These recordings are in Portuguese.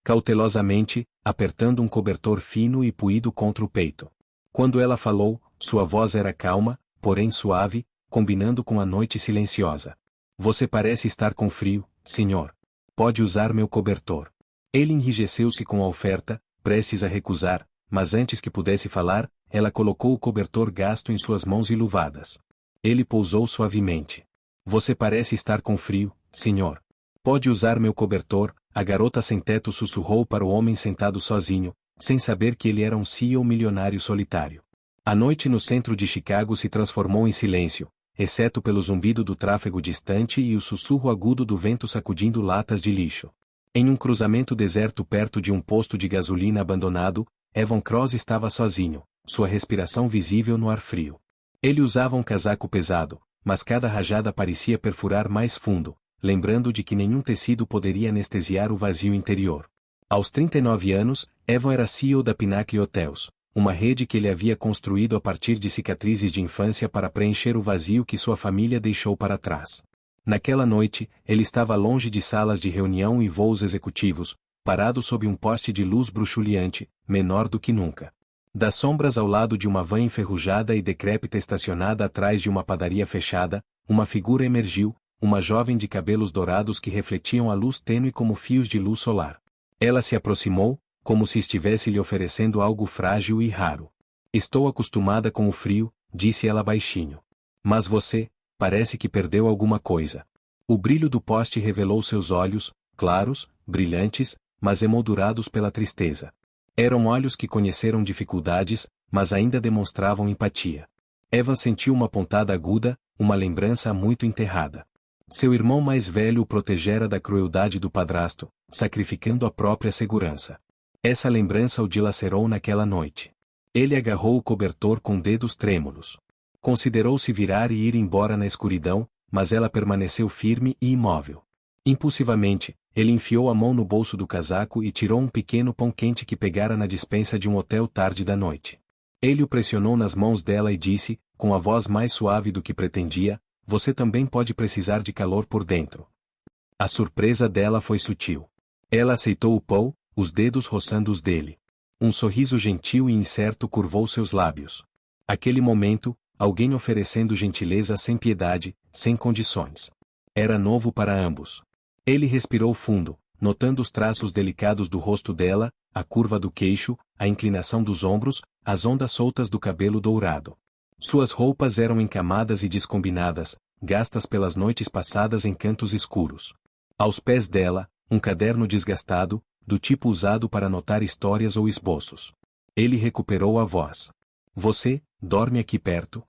cautelosamente, apertando um cobertor fino e puído contra o peito. Quando ela falou, sua voz era calma, porém suave, combinando com a noite silenciosa. Você parece estar com frio, senhor. Pode usar meu cobertor. Ele enrijeceu-se com a oferta, prestes a recusar, mas antes que pudesse falar, ela colocou o cobertor gasto em suas mãos iluvadas. Ele pousou suavemente. Você parece estar com frio, senhor. Pode usar meu cobertor, a garota sem teto sussurrou para o homem sentado sozinho, sem saber que ele era um CEO milionário solitário. A noite no centro de Chicago se transformou em silêncio, exceto pelo zumbido do tráfego distante e o sussurro agudo do vento sacudindo latas de lixo. Em um cruzamento deserto perto de um posto de gasolina abandonado, Evan Cross estava sozinho, sua respiração visível no ar frio. Ele usava um casaco pesado, mas cada rajada parecia perfurar mais fundo, lembrando de que nenhum tecido poderia anestesiar o vazio interior. Aos 39 anos, Evan era CEO da Pinnacle Hotels, uma rede que ele havia construído a partir de cicatrizes de infância para preencher o vazio que sua família deixou para trás. Naquela noite, ele estava longe de salas de reunião e voos executivos, parado sob um poste de luz bruxuleante, menor do que nunca. Das sombras ao lado de uma van enferrujada e decrépita estacionada atrás de uma padaria fechada, uma figura emergiu, uma jovem de cabelos dourados que refletiam a luz tênue como fios de luz solar. Ela se aproximou, como se estivesse lhe oferecendo algo frágil e raro. Estou acostumada com o frio, disse ela baixinho. Mas você, parece que perdeu alguma coisa. O brilho do poste revelou seus olhos, claros, brilhantes, mas emoldurados pela tristeza. Eram olhos que conheceram dificuldades, mas ainda demonstravam empatia. Evan sentiu uma pontada aguda, uma lembrança muito enterrada. Seu irmão mais velho o protegera da crueldade do padrasto, sacrificando a própria segurança. Essa lembrança o dilacerou naquela noite. Ele agarrou o cobertor com dedos trêmulos. Considerou se virar e ir embora na escuridão, mas ela permaneceu firme e imóvel. Impulsivamente, ele enfiou a mão no bolso do casaco e tirou um pequeno pão quente que pegara na despensa de um hotel tarde da noite. Ele o pressionou nas mãos dela e disse, com a voz mais suave do que pretendia, você também pode precisar de calor por dentro. A surpresa dela foi sutil. Ela aceitou o pão, os dedos roçando os dele. Um sorriso gentil e incerto curvou seus lábios. Aquele momento, alguém oferecendo gentileza sem piedade, sem condições. Era novo para ambos. Ele respirou fundo, notando os traços delicados do rosto dela, a curva do queixo, a inclinação dos ombros, as ondas soltas do cabelo dourado. Suas roupas eram encamadas e descombinadas, gastas pelas noites passadas em cantos escuros. Aos pés dela, um caderno desgastado, do tipo usado para anotar histórias ou esboços. Ele recuperou a voz. Você, dorme aqui perto?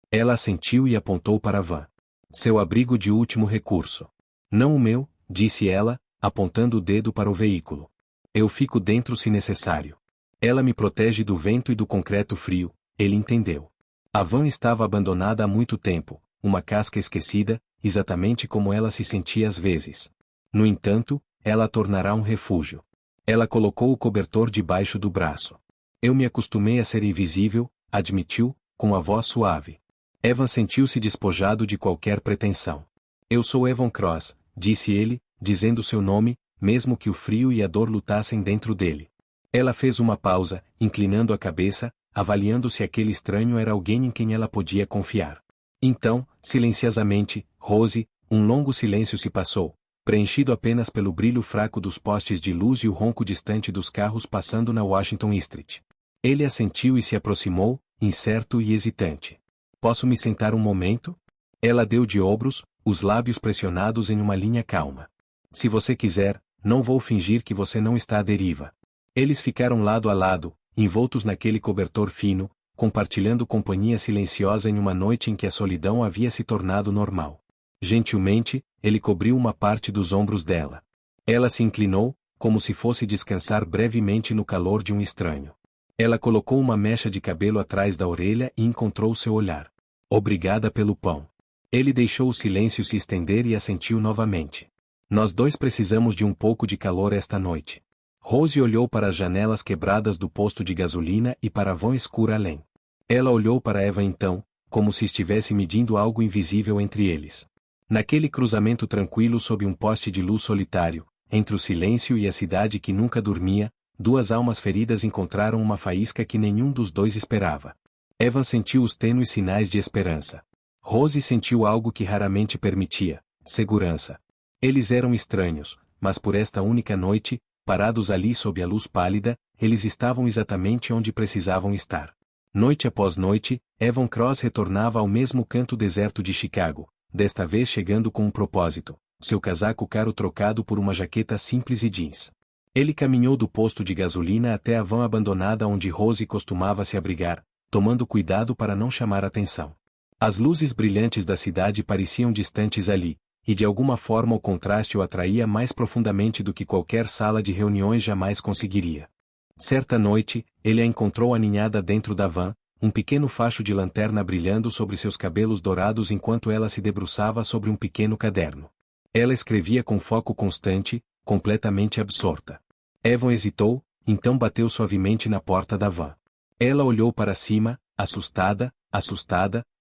Ela assentiu e apontou para a van. Seu abrigo de último recurso. Não o meu, disse ela, apontando o dedo para o veículo. Eu fico dentro se necessário. Ela me protege do vento e do concreto frio, ele entendeu. A van estava abandonada há muito tempo, uma casca esquecida, exatamente como ela se sentia às vezes. No entanto, ela a tornará um refúgio. Ela colocou o cobertor debaixo do braço. Eu me acostumei a ser invisível, admitiu, com a voz suave. Evan sentiu-se despojado de qualquer pretensão. Eu sou Evan Cross, disse ele, dizendo seu nome, mesmo que o frio e a dor lutassem dentro dele. Ela fez uma pausa, inclinando a cabeça, avaliando se aquele estranho era alguém em quem ela podia confiar. Então, silenciosamente, Rose, um longo silêncio se passou, preenchido apenas pelo brilho fraco dos postes de luz e o ronco distante dos carros passando na Washington Street. Ele assentiu e se aproximou, incerto e hesitante. Posso me sentar um momento? Ela deu de ombros, os lábios pressionados em uma linha calma. Se você quiser, não vou fingir que você não está à deriva. Eles ficaram lado a lado, envoltos naquele cobertor fino, compartilhando companhia silenciosa em uma noite em que a solidão havia se tornado normal. Gentilmente, ele cobriu uma parte dos ombros dela. Ela se inclinou, como se fosse descansar brevemente no calor de um estranho. Ela colocou uma mecha de cabelo atrás da orelha e encontrou seu olhar. Obrigada pelo pão. Ele deixou o silêncio se estender e assentiu novamente. Nós dois precisamos de um pouco de calor esta noite. Rose olhou para as janelas quebradas do posto de gasolina e para a van escura além. Ela olhou para Eva então, como se estivesse medindo algo invisível entre eles. Naquele cruzamento tranquilo sob um poste de luz solitário, entre o silêncio e a cidade que nunca dormia, duas almas feridas encontraram uma faísca que nenhum dos dois esperava. Evan sentiu os tênues sinais de esperança. Rose sentiu algo que raramente permitia: segurança. Eles eram estranhos, mas por esta única noite, parados ali sob a luz pálida, eles estavam exatamente onde precisavam estar. Noite após noite, Evan Cross retornava ao mesmo canto deserto de Chicago, desta vez chegando com um propósito: seu casaco caro trocado por uma jaqueta simples e jeans. Ele caminhou do posto de gasolina até a van abandonada onde Rose costumava se abrigar, tomando cuidado para não chamar atenção. As luzes brilhantes da cidade pareciam distantes ali, e de alguma forma o contraste o atraía mais profundamente do que qualquer sala de reuniões jamais conseguiria. Certa noite, ele a encontrou aninhada dentro da van, um pequeno facho de lanterna brilhando sobre seus cabelos dourados enquanto ela se debruçava sobre um pequeno caderno. Ela escrevia com foco constante, completamente absorta. Evan hesitou, então bateu suavemente na porta da van. Ela olhou para cima, assustada,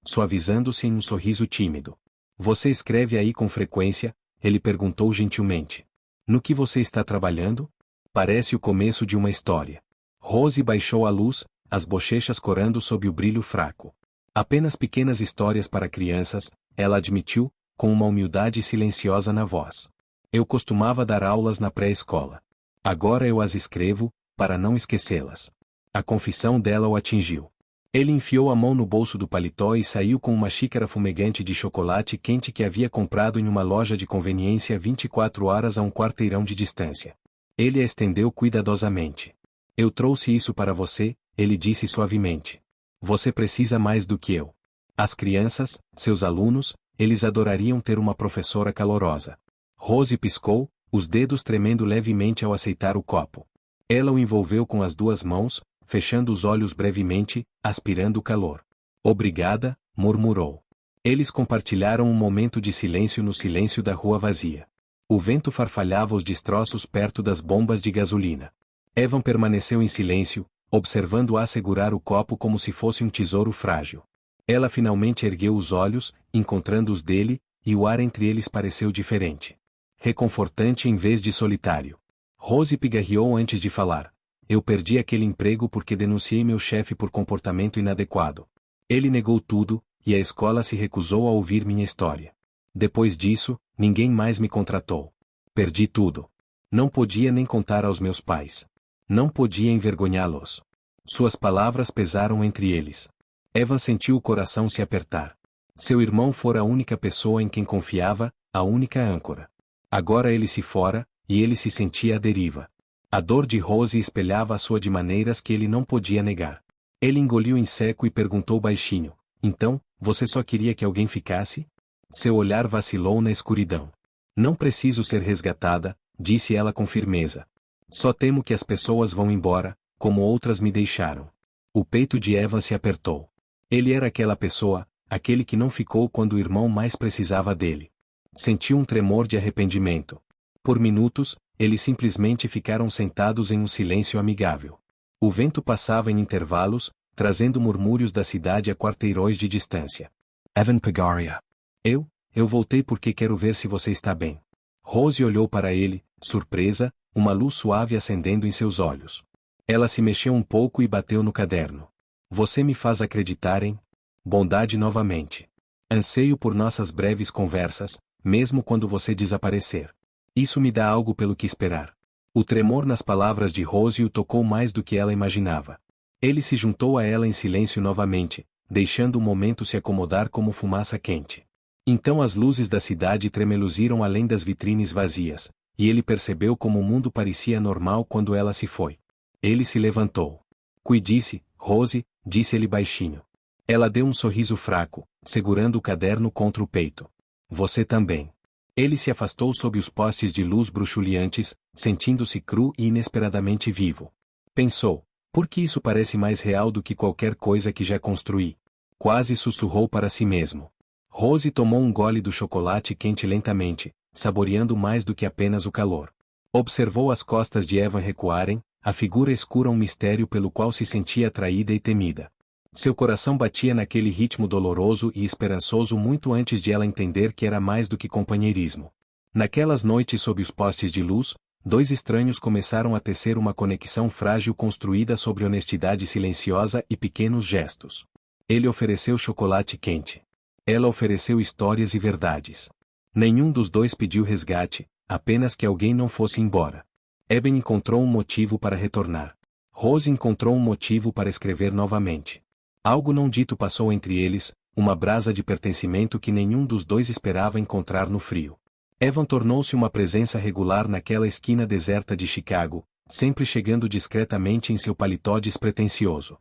suavizando-se em um sorriso tímido. Você escreve aí com frequência? Ele perguntou gentilmente. No que você está trabalhando? Parece o começo de uma história. Rose baixou a luz, as bochechas corando sob o brilho fraco. Apenas pequenas histórias para crianças, ela admitiu, com uma humildade silenciosa na voz. Eu costumava dar aulas na pré-escola. Agora eu as escrevo, para não esquecê-las. A confissão dela o atingiu. Ele enfiou a mão no bolso do paletó e saiu com uma xícara fumegante de chocolate quente que havia comprado em uma loja de conveniência 24 horas a um quarteirão de distância. Ele a estendeu cuidadosamente. Eu trouxe isso para você, ele disse suavemente. Você precisa mais do que eu. As crianças, seus alunos, eles adorariam ter uma professora calorosa. Rose piscou, os dedos tremendo levemente ao aceitar o copo. Ela o envolveu com as duas mãos, fechando os olhos brevemente, aspirando o calor. Obrigada, murmurou. Eles compartilharam um momento de silêncio no silêncio da rua vazia. O vento farfalhava os destroços perto das bombas de gasolina. Evan permaneceu em silêncio, observando-a segurar o copo como se fosse um tesouro frágil. Ela finalmente ergueu os olhos, encontrando os dele, e o ar entre eles pareceu diferente. Reconfortante em vez de solitário. Rose pigarreou antes de falar. Eu perdi aquele emprego porque denunciei meu chefe por comportamento inadequado. Ele negou tudo, e a escola se recusou a ouvir minha história. Depois disso, ninguém mais me contratou. Perdi tudo. Não podia nem contar aos meus pais. Não podia envergonhá-los. Suas palavras pesaram entre eles. Evan sentiu o coração se apertar. Seu irmão fora a única pessoa em quem confiava, a única âncora. Agora ele se fora, e ele se sentia à deriva. A dor de Rose espelhava a sua de maneiras que ele não podia negar. Ele engoliu em seco e perguntou baixinho: então, você só queria que alguém ficasse? Seu olhar vacilou na escuridão. Não preciso ser resgatada, disse ela com firmeza. Só temo que as pessoas vão embora, como outras me deixaram. O peito de Evan se apertou. Ele era aquela pessoa, aquele que não ficou quando o irmão mais precisava dele. Sentiu um tremor de arrependimento. Por minutos, eles simplesmente ficaram sentados em um silêncio amigável. O vento passava em intervalos, trazendo murmúrios da cidade a quarteirões de distância. Evan Pagaria. Eu voltei porque quero ver se você está bem. Rose olhou para ele, surpresa, uma luz suave acendendo em seus olhos. Ela se mexeu um pouco e bateu no caderno. Você me faz acreditar em bondade novamente. Anseio por nossas breves conversas, mesmo quando você desaparecer. Isso me dá algo pelo que esperar. O tremor nas palavras de Rose o tocou mais do que ela imaginava. Ele se juntou a ela em silêncio novamente, deixando o momento se acomodar como fumaça quente. Então as luzes da cidade tremeluziram além das vitrines vazias, e ele percebeu como o mundo parecia normal quando ela se foi. Ele se levantou. Cuide-se, Rose, disse ele baixinho. Ela deu um sorriso fraco, segurando o caderno contra o peito. Você também. Ele se afastou sob os postes de luz bruxuleantes, sentindo-se cru e inesperadamente vivo. Pensou, por que isso parece mais real do que qualquer coisa que já construí? Quase sussurrou para si mesmo. Rose tomou um gole do chocolate quente lentamente, saboreando mais do que apenas o calor. Observou as costas de Evan recuarem, a figura escura um mistério pelo qual se sentia atraída e temida. Seu coração batia naquele ritmo doloroso e esperançoso muito antes de ela entender que era mais do que companheirismo. Naquelas noites sob os postes de luz, dois estranhos começaram a tecer uma conexão frágil construída sobre honestidade silenciosa e pequenos gestos. Ele ofereceu chocolate quente. Ela ofereceu histórias e verdades. Nenhum dos dois pediu resgate, apenas que alguém não fosse embora. Eben encontrou um motivo para retornar. Rose encontrou um motivo para escrever novamente. Algo não dito passou entre eles, uma brasa de pertencimento que nenhum dos dois esperava encontrar no frio. Evan tornou-se uma presença regular naquela esquina deserta de Chicago, sempre chegando discretamente em seu paletó despretensioso.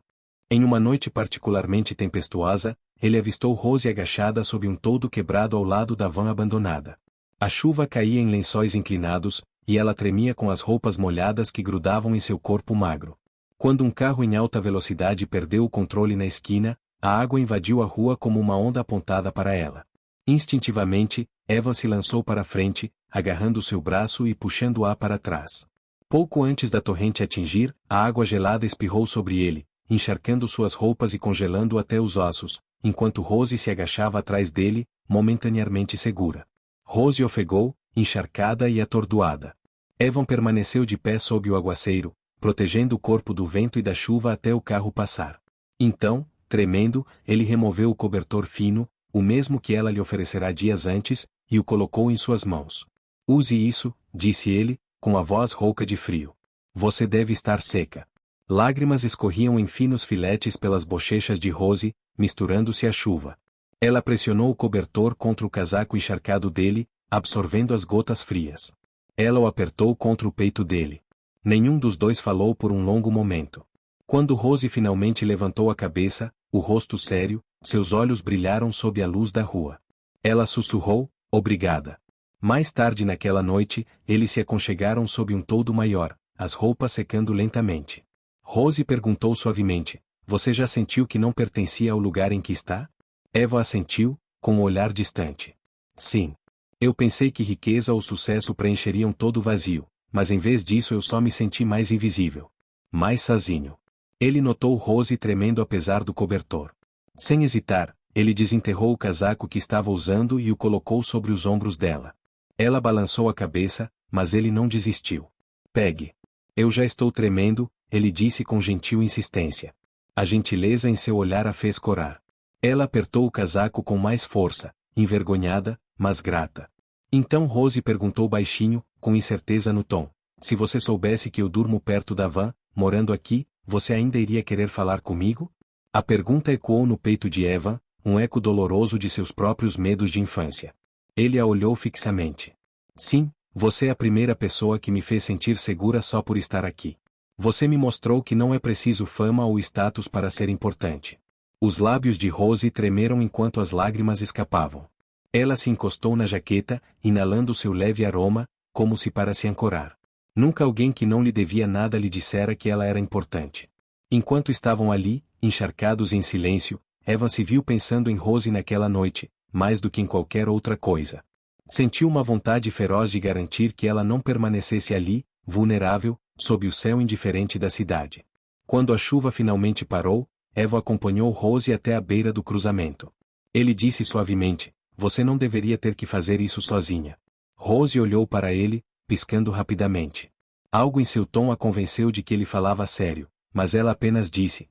Em uma noite particularmente tempestuosa, ele avistou Rose agachada sob um toldo quebrado ao lado da van abandonada. A chuva caía em lençóis inclinados, e ela tremia com as roupas molhadas que grudavam em seu corpo magro. Quando um carro em alta velocidade perdeu o controle na esquina, a água invadiu a rua como uma onda apontada para ela. Instintivamente, Eva se lançou para a frente, agarrando seu braço e puxando-a para trás. Pouco antes da torrente atingir, a água gelada espirrou sobre ele, encharcando suas roupas e congelando até os ossos, enquanto Rose se agachava atrás dele, momentaneamente segura. Rose ofegou, encharcada e atordoada. Evan permaneceu de pé sob o aguaceiro, protegendo o corpo do vento e da chuva até o carro passar. Então, tremendo, ele removeu o cobertor fino, o mesmo que ela lhe oferecerá dias antes, e o colocou em suas mãos. Use isso, disse ele, com a voz rouca de frio. Você deve estar seca. Lágrimas escorriam em finos filetes pelas bochechas de Rose, misturando-se à chuva. Ela pressionou o cobertor contra o casaco encharcado dele, absorvendo as gotas frias. Ela o apertou contra o peito dele. Nenhum dos dois falou por um longo momento. Quando Rose finalmente levantou a cabeça, o rosto sério, seus olhos brilharam sob a luz da rua. Ela sussurrou, obrigada. Mais tarde naquela noite, eles se aconchegaram sob um toldo maior, as roupas secando lentamente. Rose perguntou suavemente, você já sentiu que não pertencia ao lugar em que está? Eva assentiu, com um olhar distante. Sim. Eu pensei que riqueza ou sucesso preencheriam todo o vazio, mas em vez disso eu só me senti mais invisível. Mais sozinho. Ele notou Rose tremendo apesar do cobertor. Sem hesitar, ele desenterrou o casaco que estava usando e o colocou sobre os ombros dela. Ela balançou a cabeça, mas ele não desistiu. Pegue. Eu já estou tremendo, ele disse com gentil insistência. A gentileza em seu olhar a fez corar. Ela apertou o casaco com mais força, envergonhada, mas grata. Então Rose perguntou baixinho, com incerteza no tom. Se você soubesse que eu durmo perto da van, morando aqui, você ainda iria querer falar comigo? A pergunta ecoou no peito de Eva, um eco doloroso de seus próprios medos de infância. Ele a olhou fixamente. Sim, você é a primeira pessoa que me fez sentir segura só por estar aqui. Você me mostrou que não é preciso fama ou status para ser importante. Os lábios de Rose tremeram enquanto as lágrimas escapavam. Ela se encostou na jaqueta, inalando seu leve aroma, como se para se ancorar. Nunca alguém que não lhe devia nada lhe dissera que ela era importante. Enquanto estavam ali, encharcados em silêncio, Eva se viu pensando em Rose naquela noite, mais do que em qualquer outra coisa. Sentiu uma vontade feroz de garantir que ela não permanecesse ali, vulnerável, sob o céu indiferente da cidade. Quando a chuva finalmente parou, Eva acompanhou Rose até a beira do cruzamento. Ele disse suavemente, você não deveria ter que fazer isso sozinha. Rose olhou para ele, piscando rapidamente. Algo em seu tom a convenceu de que ele falava sério, mas ela apenas disse,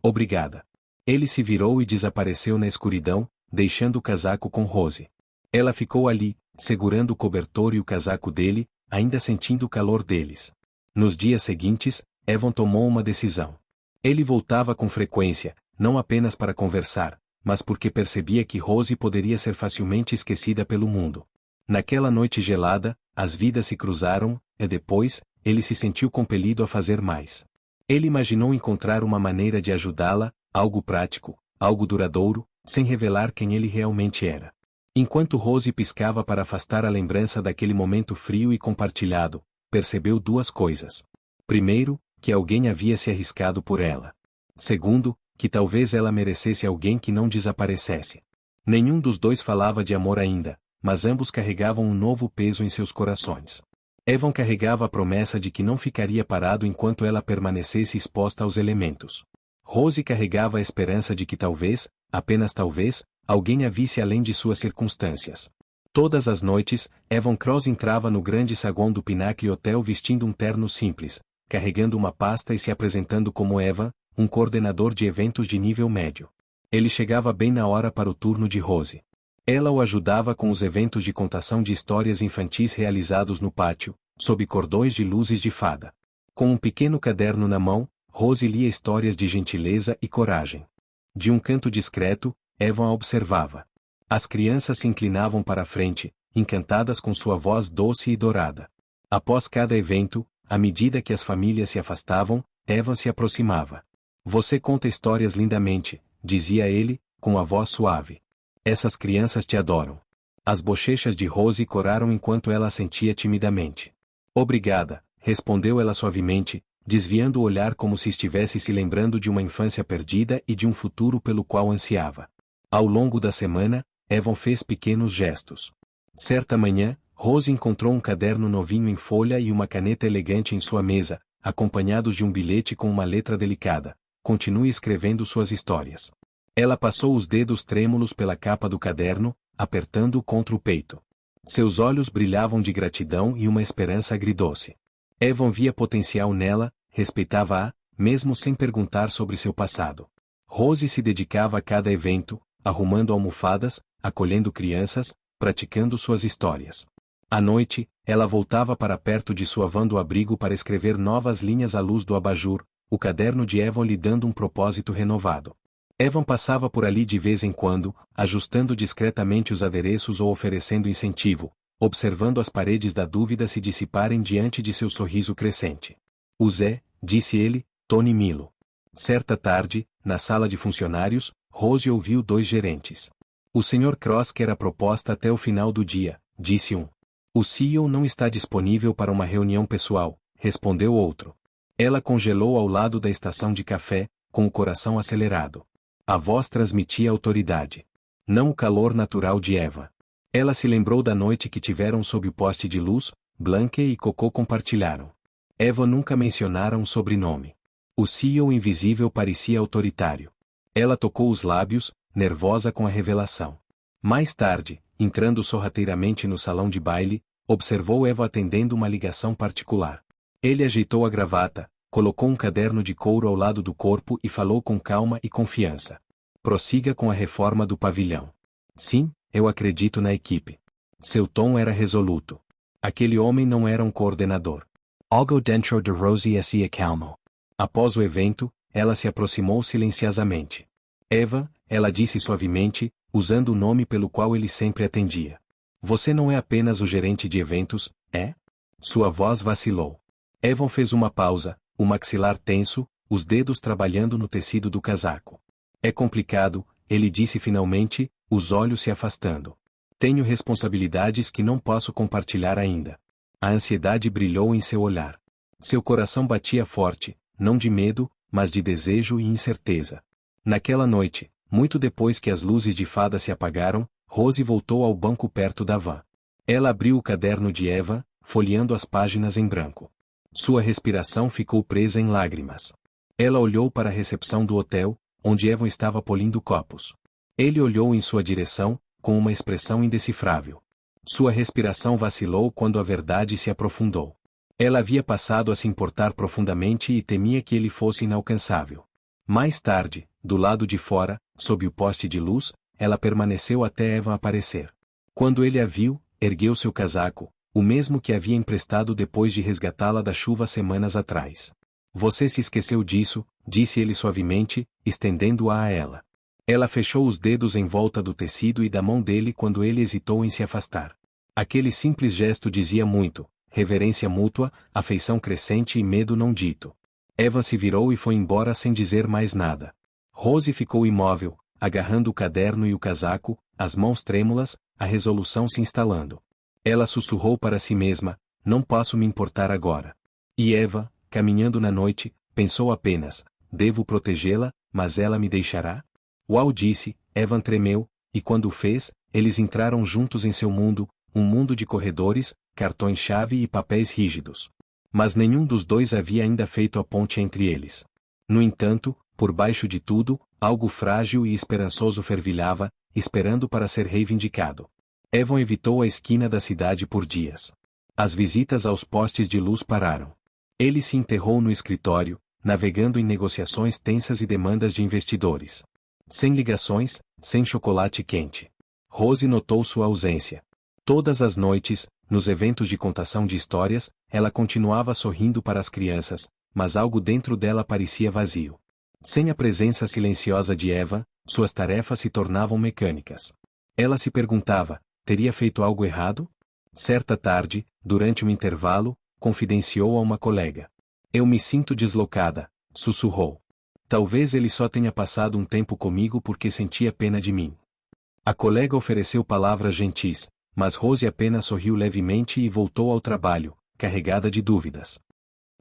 obrigada. Ele se virou e desapareceu na escuridão, deixando o casaco com Rose. Ela ficou ali, segurando o cobertor e o casaco dele, ainda sentindo o calor deles. Nos dias seguintes, Evan tomou uma decisão. Ele voltava com frequência, não apenas para conversar, mas porque percebia que Rose poderia ser facilmente esquecida pelo mundo. Naquela noite gelada, as vidas se cruzaram, e depois, ele se sentiu compelido a fazer mais. Ele imaginou encontrar uma maneira de ajudá-la, algo prático, algo duradouro, sem revelar quem ele realmente era. Enquanto Rose piscava para afastar a lembrança daquele momento frio e compartilhado, percebeu duas coisas. Primeiro, que alguém havia se arriscado por ela. Segundo, que talvez ela merecesse alguém que não desaparecesse. Nenhum dos dois falava de amor ainda, mas ambos carregavam um novo peso em seus corações. Evan carregava a promessa de que não ficaria parado enquanto ela permanecesse exposta aos elementos. Rose carregava a esperança de que talvez, apenas talvez, alguém a visse além de suas circunstâncias. Todas as noites, Evan Cross entrava no grande saguão do Pinnacle Hotel vestindo um terno simples, carregando uma pasta e se apresentando como Evan, um coordenador de eventos de nível médio. Ele chegava bem na hora para o turno de Rose. Ela o ajudava com os eventos de contação de histórias infantis realizados no pátio, sob cordões de luzes de fada. Com um pequeno caderno na mão, Rose lia histórias de gentileza e coragem. De um canto discreto, Evan a observava. As crianças se inclinavam para a frente, encantadas com sua voz doce e dourada. Após cada evento, à medida que as famílias se afastavam, Evan se aproximava. Você conta histórias lindamente, dizia ele, com a voz suave. Essas crianças te adoram. As bochechas de Rose coraram enquanto ela assentia timidamente. Obrigada, respondeu ela suavemente, desviando o olhar como se estivesse se lembrando de uma infância perdida e de um futuro pelo qual ansiava. Ao longo da semana, Evan fez pequenos gestos. Certa manhã, Rose encontrou um caderno novinho em folha e uma caneta elegante em sua mesa, acompanhados de um bilhete com uma letra delicada. Continue escrevendo suas histórias. Ela passou os dedos trêmulos pela capa do caderno, apertando-o contra o peito. Seus olhos brilhavam de gratidão e uma esperança agridoce. Evan via potencial nela, respeitava-a, mesmo sem perguntar sobre seu passado. Rose se dedicava a cada evento, arrumando almofadas, acolhendo crianças, praticando suas histórias. À noite, ela voltava para perto de sua van do abrigo para escrever novas linhas à luz do abajur, o caderno de Evan lhe dando um propósito renovado. Evan passava por ali de vez em quando, ajustando discretamente os adereços ou oferecendo incentivo, observando as paredes da dúvida se dissiparem diante de seu sorriso crescente. O Zé, disse ele, Tony Milo. Certa tarde, na sala de funcionários, Rose ouviu dois gerentes. O Sr. Cross quer a proposta até o final do dia, disse um. O CEO não está disponível para uma reunião pessoal, respondeu outro. Ela congelou ao lado da estação de café, com o coração acelerado. A voz transmitia autoridade. Não o calor natural de Eva. Ela se lembrou da noite que tiveram sob o poste de luz, Blanque e Coco compartilharam. Eva nunca mencionara um sobrenome. O CEO invisível parecia autoritário. Ela tocou os lábios, nervosa com a revelação. Mais tarde, entrando sorrateiramente no salão de baile, observou Eva atendendo uma ligação particular. Ele ajeitou a gravata, colocou um caderno de couro ao lado do corpo e falou com calma e confiança. Prossiga com a reforma do pavilhão. Sim, eu acredito na equipe. Seu tom era resoluto. Aquele homem não era um coordenador. Algo dentro de Rose se acalmou. Após o evento, ela se aproximou silenciosamente. Eva, ela disse suavemente, usando o nome pelo qual ele sempre atendia. Você não é apenas o gerente de eventos, é? Sua voz vacilou. Evan fez uma pausa, o maxilar tenso, os dedos trabalhando no tecido do casaco. É complicado, ele disse finalmente, os olhos se afastando. Tenho responsabilidades que não posso compartilhar ainda. A ansiedade brilhou em seu olhar. Seu coração batia forte, não de medo, mas de desejo e incerteza. Naquela noite, muito depois que as luzes de fada se apagaram, Rose voltou ao banco perto da van. Ela abriu o caderno de Eva, folheando as páginas em branco. Sua respiração ficou presa em lágrimas. Ela olhou para a recepção do hotel, onde Evan estava polindo copos. Ele olhou em sua direção, com uma expressão indecifrável. Sua respiração vacilou quando a verdade se aprofundou. Ela havia passado a se importar profundamente e temia que ele fosse inalcançável. Mais tarde, do lado de fora, sob o poste de luz, ela permaneceu até Evan aparecer. Quando ele a viu, ergueu seu casaco, o mesmo que havia emprestado depois de resgatá-la da chuva semanas atrás. Você se esqueceu disso, disse ele suavemente, estendendo-a a ela. Ela fechou os dedos em volta do tecido e da mão dele quando ele hesitou em se afastar. Aquele simples gesto dizia muito, reverência mútua, afeição crescente e medo não dito. Evan se virou e foi embora sem dizer mais nada. Rose ficou imóvel, agarrando o caderno e o casaco, as mãos trêmulas, a resolução se instalando. Ela sussurrou para si mesma, não posso me importar agora. E Eva, caminhando na noite, pensou apenas, devo protegê-la, mas ela me deixará? Uau disse, Evan tremeu, e quando o fez, eles entraram juntos em seu mundo, um mundo de corredores, cartões-chave e papéis rígidos. Mas nenhum dos dois havia ainda feito a ponte entre eles. No entanto, por baixo de tudo, algo frágil e esperançoso fervilhava, esperando para ser reivindicado. Evan evitou a esquina da cidade por dias. As visitas aos postes de luz pararam. Ele se enterrou no escritório, navegando em negociações tensas e demandas de investidores. Sem ligações, sem chocolate quente. Rose notou sua ausência. Todas as noites, nos eventos de contação de histórias, ela continuava sorrindo para as crianças, mas algo dentro dela parecia vazio. Sem a presença silenciosa de Evan, suas tarefas se tornavam mecânicas. Ela se perguntava, teria feito algo errado? Certa tarde, durante um intervalo, confidenciou a uma colega. Eu me sinto deslocada, sussurrou. Talvez ele só tenha passado um tempo comigo porque sentia pena de mim. A colega ofereceu palavras gentis, mas Rose apenas sorriu levemente e voltou ao trabalho, carregada de dúvidas.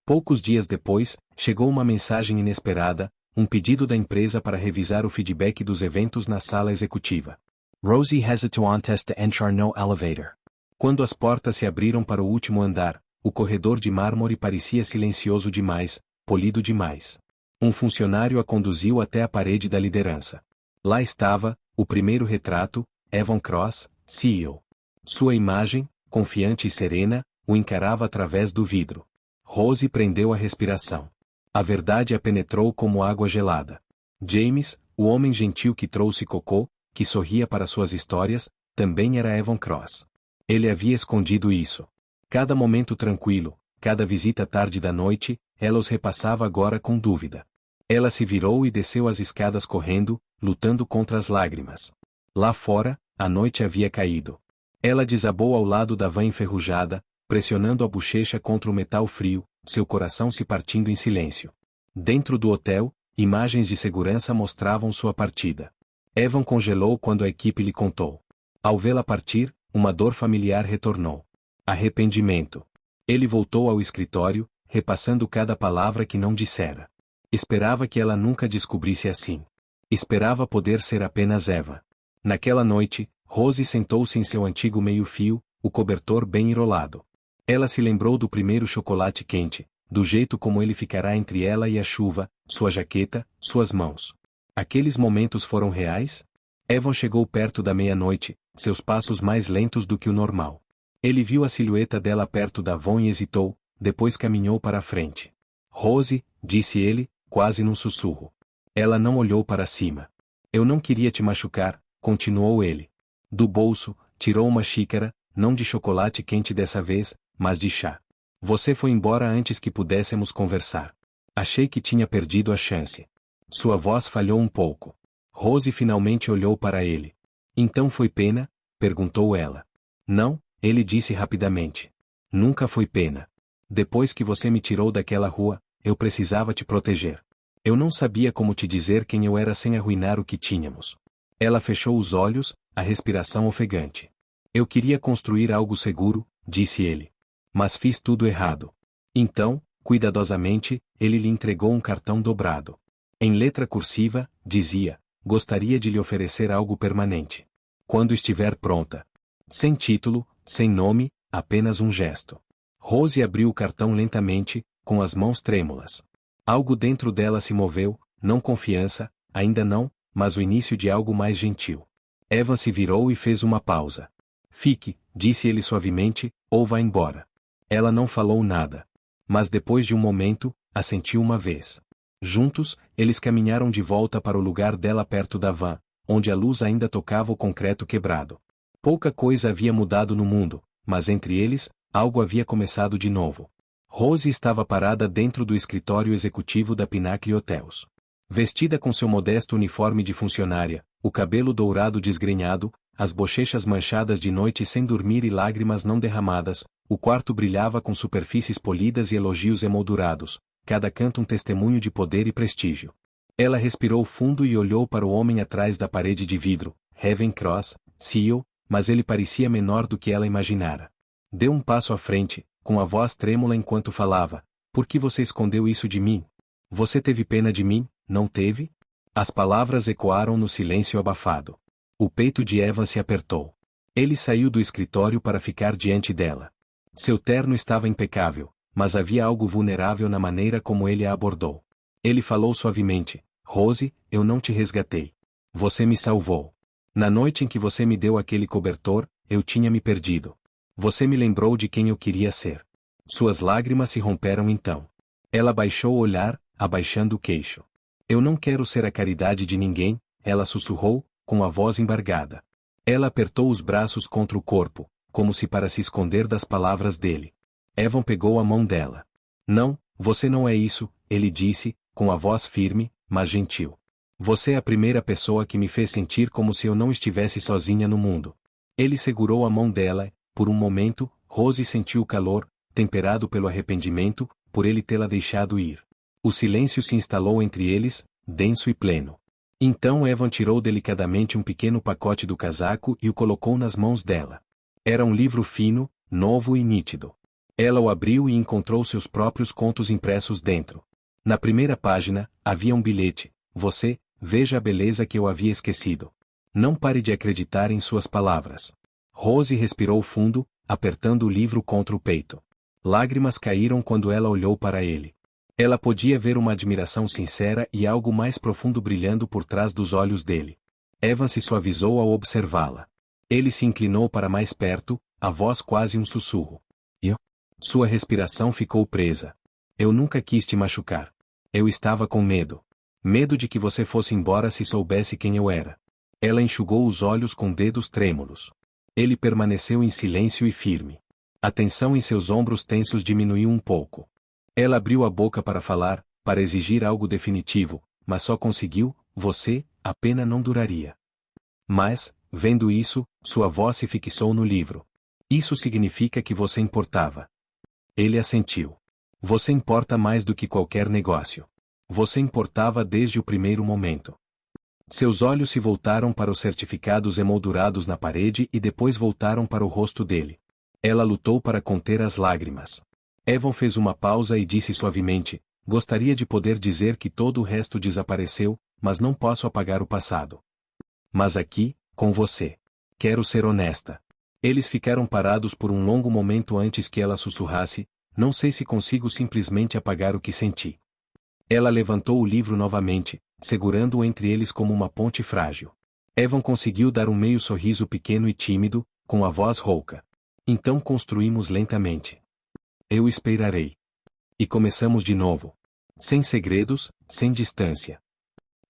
Poucos dias depois, chegou uma mensagem inesperada, um pedido da empresa para revisar o feedback dos eventos na sala executiva. Rosie has it to test to enter no elevator. Quando as portas se abriram para o último andar, o corredor de mármore parecia silencioso demais, polido demais. Um funcionário a conduziu até a parede da liderança. Lá estava, o primeiro retrato, Evan Cross, CEO. Sua imagem, confiante e serena, o encarava através do vidro. Rose prendeu a respiração. A verdade a penetrou como água gelada. James, o homem gentil que trouxe cocô, que sorria para suas histórias, também era Evan Cross. Ele havia escondido isso. Cada momento tranquilo, cada visita tarde da noite, ela os repassava agora com dúvida. Ela se virou e desceu as escadas correndo, lutando contra as lágrimas. Lá fora, a noite havia caído. Ela desabou ao lado da van enferrujada, pressionando a bochecha contra o metal frio, seu coração se partindo em silêncio. Dentro do hotel, imagens de segurança mostravam sua partida. Evan congelou quando a equipe lhe contou. Ao vê-la partir, uma dor familiar retornou. Arrependimento. Ele voltou ao escritório, repassando cada palavra que não dissera. Esperava que ela nunca descobrisse assim. Esperava poder ser apenas Eva. Naquela noite, Rose sentou-se em seu antigo meio-fio, o cobertor bem enrolado. Ela se lembrou do primeiro chocolate quente, do jeito como ele ficará entre ela e a chuva, sua jaqueta, suas mãos. Aqueles momentos foram reais? Evan chegou perto da meia-noite, seus passos mais lentos do que o normal. Ele viu a silhueta dela perto da van e hesitou, depois caminhou para a frente. Rose, disse ele, quase num sussurro. Ela não olhou para cima. Eu não queria te machucar, continuou ele. Do bolso, tirou uma xícara, não de chocolate quente dessa vez, mas de chá. Você foi embora antes que pudéssemos conversar. Achei que tinha perdido a chance. Sua voz falhou um pouco. Rose finalmente olhou para ele. Então foi pena? Perguntou ela. Não, ele disse rapidamente. Nunca foi pena. Depois que você me tirou daquela rua, eu precisava te proteger. Eu não sabia como te dizer quem eu era sem arruinar o que tínhamos. Ela fechou os olhos, a respiração ofegante. Eu queria construir algo seguro, disse ele. Mas fiz tudo errado. Então, cuidadosamente, ele lhe entregou um cartão dobrado. Em letra cursiva, dizia, gostaria de lhe oferecer algo permanente. Quando estiver pronta. Sem título, sem nome, apenas um gesto. Rose abriu o cartão lentamente, com as mãos trêmulas. Algo dentro dela se moveu, não confiança, ainda não, mas o início de algo mais gentil. Evan se virou e fez uma pausa. Fique, disse ele suavemente, ou vá embora. Ela não falou nada. Mas depois de um momento, assentiu uma vez. Juntos, eles caminharam de volta para o lugar dela perto da van, onde a luz ainda tocava o concreto quebrado. Pouca coisa havia mudado no mundo, mas entre eles, algo havia começado de novo. Rose estava parada dentro do escritório executivo da Pinnacle Hotels. Vestida com seu modesto uniforme de funcionária, o cabelo dourado desgrenhado, as bochechas manchadas de noite sem dormir e lágrimas não derramadas, o quarto brilhava com superfícies polidas e elogios emoldurados, cada canto um testemunho de poder e prestígio. Ela respirou fundo e olhou para o homem atrás da parede de vidro, Evan Cross, CEO, mas ele parecia menor do que ela imaginara. Deu um passo à frente, com a voz trêmula enquanto falava. Por que você escondeu isso de mim? Você teve pena de mim, não teve? As palavras ecoaram no silêncio abafado. O peito de Evan se apertou. Ele saiu do escritório para ficar diante dela. Seu terno estava impecável, mas havia algo vulnerável na maneira como ele a abordou. Ele falou suavemente, Rose, eu não te resgatei. Você me salvou. Na noite em que você me deu aquele cobertor, eu tinha me perdido. Você me lembrou de quem eu queria ser. Suas lágrimas se romperam então. Ela baixou o olhar, abaixando o queixo. Eu não quero ser a caridade de ninguém, ela sussurrou, com a voz embargada. Ela apertou os braços contra o corpo, como se para se esconder das palavras dele. Evan pegou a mão dela. Não, você não é isso, ele disse, com a voz firme, mas gentil. Você é a primeira pessoa que me fez sentir como se eu não estivesse sozinha no mundo. Ele segurou a mão dela e, por um momento, Rose sentiu o calor, temperado pelo arrependimento, por ele tê-la deixado ir. O silêncio se instalou entre eles, denso e pleno. Então Evan tirou delicadamente um pequeno pacote do casaco e o colocou nas mãos dela. Era um livro fino, novo e nítido. Ela o abriu e encontrou seus próprios contos impressos dentro. Na primeira página, havia um bilhete. Você, veja a beleza que eu havia esquecido. Não pare de acreditar em suas palavras. Rose respirou fundo, apertando o livro contra o peito. Lágrimas caíram quando ela olhou para ele. Ela podia ver uma admiração sincera e algo mais profundo brilhando por trás dos olhos dele. Evan se suavizou ao observá-la. Ele se inclinou para mais perto, a voz quase um sussurro. Sua respiração ficou presa. Eu nunca quis te machucar. Eu estava com medo. Medo de que você fosse embora se soubesse quem eu era. Ela enxugou os olhos com dedos trêmulos. Ele permaneceu em silêncio e firme. A tensão em seus ombros tensos diminuiu um pouco. Ela abriu a boca para falar, para exigir algo definitivo, mas só conseguiu, você, a pena não duraria. Mas, vendo isso, sua voz se fixou no livro. Isso significa que você importava. Ele assentiu. Você importa mais do que qualquer negócio. Você importava desde o primeiro momento. Seus olhos se voltaram para os certificados emoldurados na parede e depois voltaram para o rosto dele. Ela lutou para conter as lágrimas. Evan fez uma pausa e disse suavemente, gostaria de poder dizer que todo o resto desapareceu, mas não posso apagar o passado. Mas aqui, com você. Quero ser honesta. Eles ficaram parados por um longo momento antes que ela sussurrasse, não sei se consigo simplesmente apagar o que senti. Ela levantou o livro novamente, segurando-o entre eles como uma ponte frágil. Evan conseguiu dar um meio sorriso pequeno e tímido, com a voz rouca. Então construímos lentamente. Eu esperarei. E começamos de novo. Sem segredos, sem distância.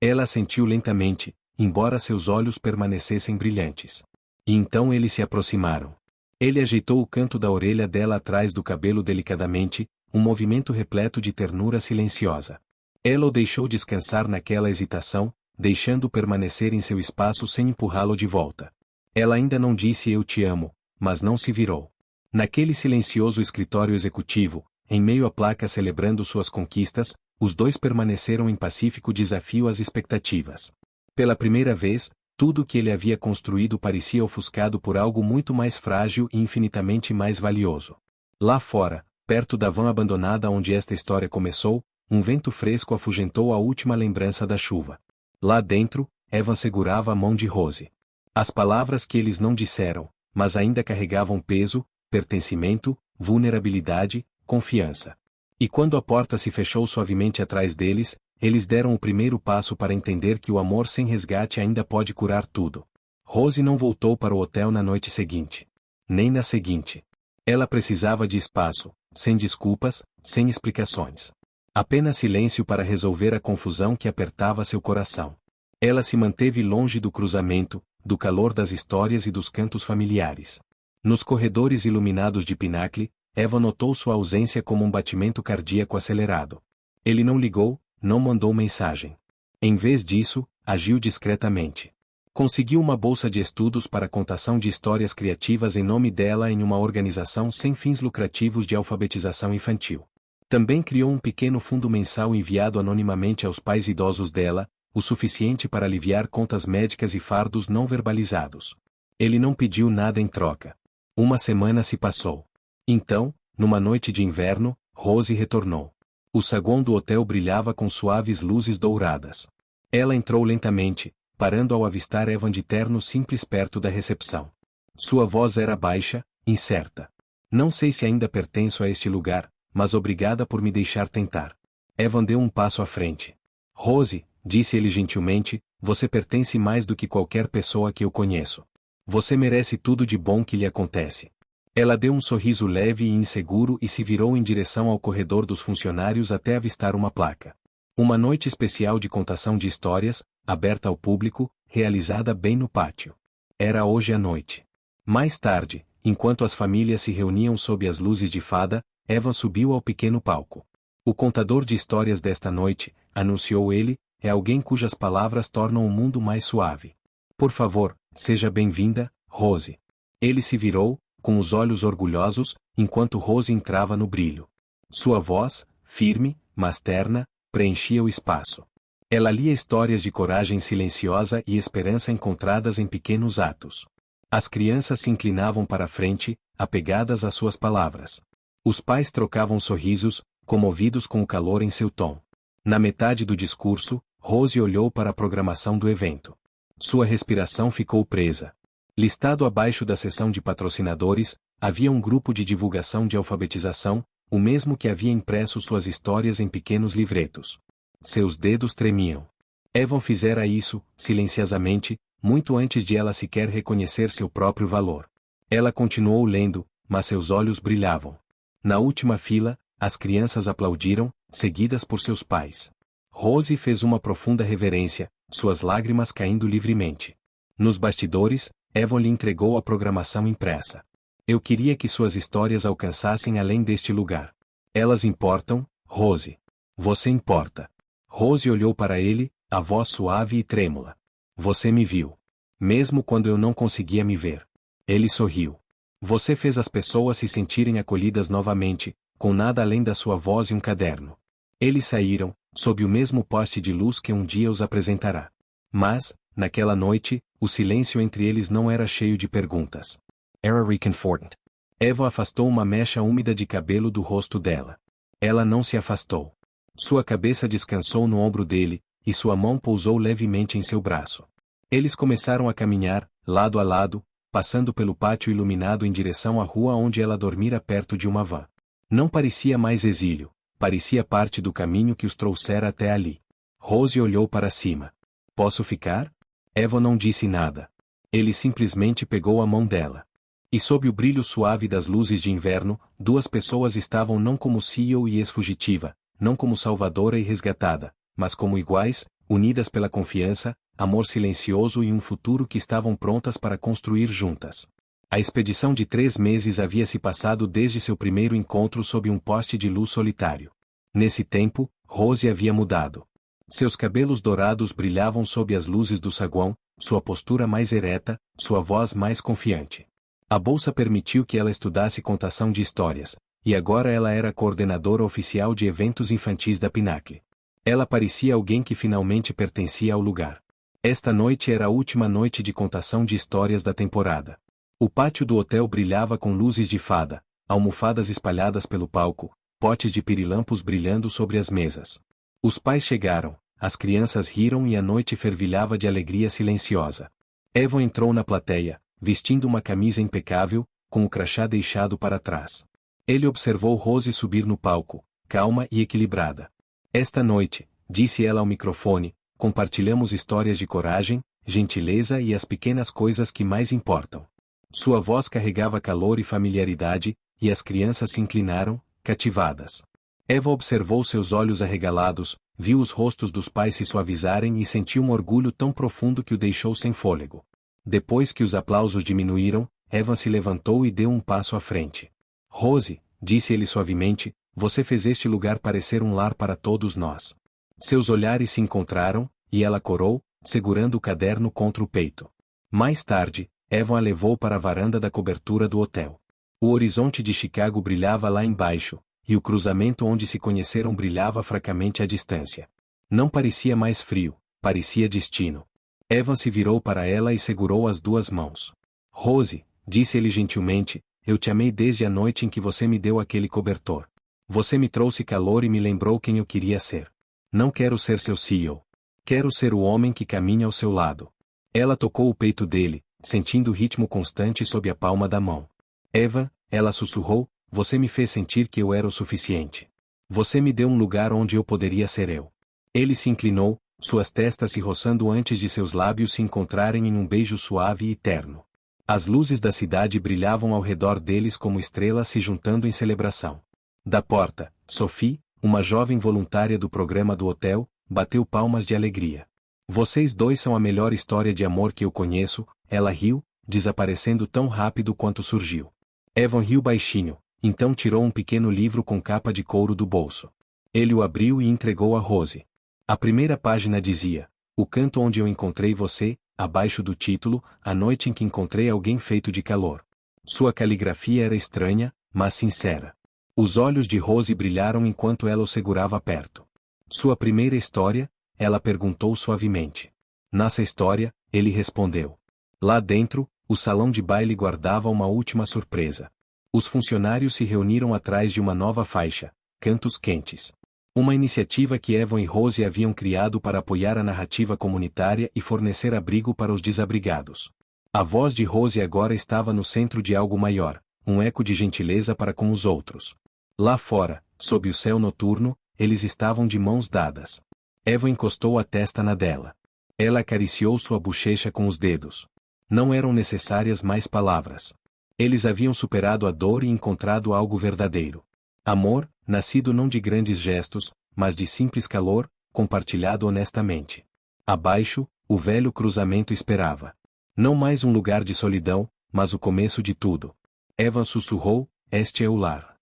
Ela assentiu lentamente, embora seus olhos permanecessem brilhantes. E então eles se aproximaram. Ele ajeitou o canto da orelha dela atrás do cabelo delicadamente, um movimento repleto de ternura silenciosa. Ela o deixou descansar naquela hesitação, deixando-o permanecer em seu espaço sem empurrá-lo de volta. Ela ainda não disse eu te amo, mas não se virou. Naquele silencioso escritório executivo, em meio a placas celebrando suas conquistas, os dois permaneceram em pacífico desafio às expectativas. Pela primeira vez, tudo o que ele havia construído parecia ofuscado por algo muito mais frágil e infinitamente mais valioso. Lá fora, perto da van abandonada onde esta história começou, um vento fresco afugentou a última lembrança da chuva. Lá dentro, Evan segurava a mão de Rose. As palavras que eles não disseram, mas ainda carregavam peso, pertencimento, vulnerabilidade, confiança. E quando a porta se fechou suavemente atrás deles, eles deram o primeiro passo para entender que o amor sem resgate ainda pode curar tudo. Rose não voltou para o hotel na noite seguinte. Nem na seguinte. Ela precisava de espaço, sem desculpas, sem explicações. Apenas silêncio para resolver a confusão que apertava seu coração. Ela se manteve longe do cruzamento, do calor das histórias e dos cantos familiares. Nos corredores iluminados de Pinnacle, Evan notou sua ausência como um batimento cardíaco acelerado. Ele não ligou, não mandou mensagem. Em vez disso, agiu discretamente. Conseguiu uma bolsa de estudos para contação de histórias criativas em nome dela em uma organização sem fins lucrativos de alfabetização infantil. Também criou um pequeno fundo mensal enviado anonimamente aos pais idosos dela, o suficiente para aliviar contas médicas e fardos não verbalizados. Ele não pediu nada em troca. Uma semana se passou. Então, numa noite de inverno, Rose retornou. O saguão do hotel brilhava com suaves luzes douradas. Ela entrou lentamente, parando ao avistar Evan de terno simples perto da recepção. Sua voz era baixa, incerta. Não sei se ainda pertenço a este lugar, mas obrigada por me deixar tentar. Evan deu um passo à frente. Rose, disse ele gentilmente, você pertence mais do que qualquer pessoa que eu conheço. Você merece tudo de bom que lhe acontece. Ela deu um sorriso leve e inseguro e se virou em direção ao corredor dos funcionários até avistar uma placa. Uma noite especial de contação de histórias, aberta ao público, realizada bem no pátio. Era hoje à noite. Mais tarde, enquanto as famílias se reuniam sob as luzes de fada, Evan subiu ao pequeno palco. O contador de histórias desta noite, anunciou ele, é alguém cujas palavras tornam o mundo mais suave. Por favor, seja bem-vinda, Rose. Ele se virou, com os olhos orgulhosos, enquanto Rose entrava no brilho. Sua voz, firme, mas terna, preenchia o espaço. Ela lia histórias de coragem silenciosa e esperança encontradas em pequenos atos. As crianças se inclinavam para a frente, apegadas às suas palavras. Os pais trocavam sorrisos, comovidos com o calor em seu tom. Na metade do discurso, Rose olhou para a programação do evento. Sua respiração ficou presa. Listado abaixo da seção de patrocinadores, havia um grupo de divulgação de alfabetização, o mesmo que havia impresso suas histórias em pequenos livretos. Seus dedos tremiam. Evan fizera isso, silenciosamente, muito antes de ela sequer reconhecer seu próprio valor. Ela continuou lendo, mas seus olhos brilhavam. Na última fila, as crianças aplaudiram, seguidas por seus pais. Rose fez uma profunda reverência, suas lágrimas caindo livremente. Nos bastidores, Evan lhe entregou a programação impressa. Eu queria que suas histórias alcançassem além deste lugar. Elas importam, Rose. Você importa. Rose olhou para ele, a voz suave e trêmula. Você me viu. Mesmo quando eu não conseguia me ver. Ele sorriu. Você fez as pessoas se sentirem acolhidas novamente, com nada além da sua voz e um caderno. Eles saíram, sob o mesmo poste de luz que um dia os apresentará. Mas, naquela noite, o silêncio entre eles não era cheio de perguntas. Era reconfortant. Eva afastou uma mecha úmida de cabelo do rosto dela. Ela não se afastou. Sua cabeça descansou no ombro dele, e sua mão pousou levemente em seu braço. Eles começaram a caminhar, lado a lado, passando pelo pátio iluminado em direção à rua onde ela dormira perto de uma van. Não parecia mais exílio, parecia parte do caminho que os trouxera até ali. Rose olhou para cima. Posso ficar? Eva não disse nada. Ele simplesmente pegou a mão dela. E sob o brilho suave das luzes de inverno, duas pessoas estavam não como CEO e ex-fugitiva, não como salvadora e resgatada, mas como iguais, unidas pela confiança, amor silencioso e um futuro que estavam prontas para construir juntas. A expedição de 3 meses havia se passado desde seu primeiro encontro sob um poste de luz solitário. Nesse tempo, Rose havia mudado. Seus cabelos dourados brilhavam sob as luzes do saguão, sua postura mais ereta, sua voz mais confiante. A bolsa permitiu que ela estudasse contação de histórias, e agora ela era a coordenadora oficial de eventos infantis da Pinnacle. Ela parecia alguém que finalmente pertencia ao lugar. Esta noite era a última noite de contação de histórias da temporada. O pátio do hotel brilhava com luzes de fada, almofadas espalhadas pelo palco, potes de pirilampos brilhando sobre as mesas. Os pais chegaram, as crianças riram e a noite fervilhava de alegria silenciosa. Evan entrou na plateia, vestindo uma camisa impecável, com o crachá deixado para trás. Ele observou Rose subir no palco, calma e equilibrada. Esta noite, disse ela ao microfone, compartilhamos histórias de coragem, gentileza e as pequenas coisas que mais importam. Sua voz carregava calor e familiaridade, e as crianças se inclinaram, cativadas. Eva observou seus olhos arregalados, viu os rostos dos pais se suavizarem e sentiu um orgulho tão profundo que o deixou sem fôlego. Depois que os aplausos diminuíram, Eva se levantou e deu um passo à frente. Rose, disse ele suavemente, você fez este lugar parecer um lar para todos nós. Seus olhares se encontraram, e ela corou, segurando o caderno contra o peito. Mais tarde, Evan a levou para a varanda da cobertura do hotel. O horizonte de Chicago brilhava lá embaixo, e o cruzamento onde se conheceram brilhava fracamente à distância. Não parecia mais frio, parecia destino. Evan se virou para ela e segurou as duas mãos. Rose, disse ele gentilmente, eu te amei desde a noite em que você me deu aquele cobertor. Você me trouxe calor e me lembrou quem eu queria ser. Não quero ser seu CEO. Quero ser o homem que caminha ao seu lado. Ela tocou o peito dele, sentindo o ritmo constante sob a palma da mão. Eva, ela sussurrou, você me fez sentir que eu era o suficiente. Você me deu um lugar onde eu poderia ser eu. Ele se inclinou, suas testas se roçando antes de seus lábios se encontrarem em um beijo suave e terno. As luzes da cidade brilhavam ao redor deles como estrelas se juntando em celebração. Da porta, Sophie, uma jovem voluntária do programa do hotel, bateu palmas de alegria. Vocês dois são a melhor história de amor que eu conheço, ela riu, desaparecendo tão rápido quanto surgiu. Evan riu baixinho, então tirou um pequeno livro com capa de couro do bolso. Ele o abriu e entregou a Rose. A primeira página dizia: O canto onde eu encontrei você, abaixo do título, A noite em que encontrei alguém feito de calor. Sua caligrafia era estranha, mas sincera. Os olhos de Rose brilharam enquanto ela o segurava perto. Sua primeira história? Ela perguntou suavemente. Nessa história, ele respondeu. Lá dentro, o salão de baile guardava uma última surpresa. Os funcionários se reuniram atrás de uma nova faixa, Cantos Quentes. Uma iniciativa que Evan e Rose haviam criado para apoiar a narrativa comunitária e fornecer abrigo para os desabrigados. A voz de Rose agora estava no centro de algo maior, um eco de gentileza para com os outros. Lá fora, sob o céu noturno, eles estavam de mãos dadas. Evan encostou a testa na dela. Ela acariciou sua bochecha com os dedos. Não eram necessárias mais palavras. Eles haviam superado a dor e encontrado algo verdadeiro. Amor, nascido não de grandes gestos, mas de simples calor, compartilhado honestamente. Abaixo, o velho cruzamento esperava. Não mais um lugar de solidão, mas o começo de tudo. Evan sussurrou, este é o lar.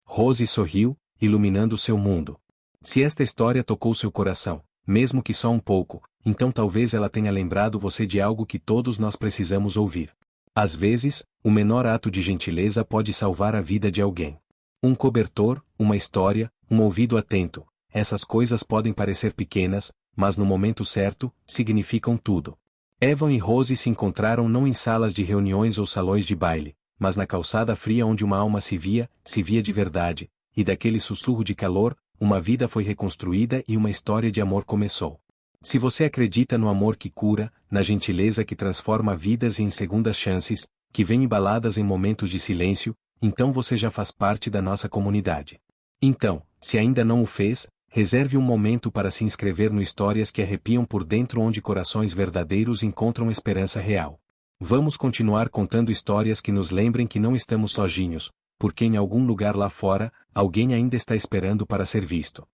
Rose sorriu, iluminando seu mundo. Se esta história tocou seu coração, mesmo que só um pouco, então talvez ela tenha lembrado você de algo que todos nós precisamos ouvir. Às vezes, o menor ato de gentileza pode salvar a vida de alguém. Um cobertor, uma história, um ouvido atento, essas coisas podem parecer pequenas, mas no momento certo, significam tudo. Evan e Rose se encontraram não em salas de reuniões ou salões de baile, mas na calçada fria onde uma alma se via de verdade, e daquele sussurro de calor, uma vida foi reconstruída e uma história de amor começou. Se você acredita no amor que cura, na gentileza que transforma vidas e em segundas chances, que vem embaladas em momentos de silêncio, então você já faz parte da nossa comunidade. Então, se ainda não o fez, reserve um momento para se inscrever no Histórias que Arrepiam por Dentro, onde corações verdadeiros encontram esperança real. Vamos continuar contando histórias que nos lembrem que não estamos sozinhos, porque em algum lugar lá fora, alguém ainda está esperando para ser visto.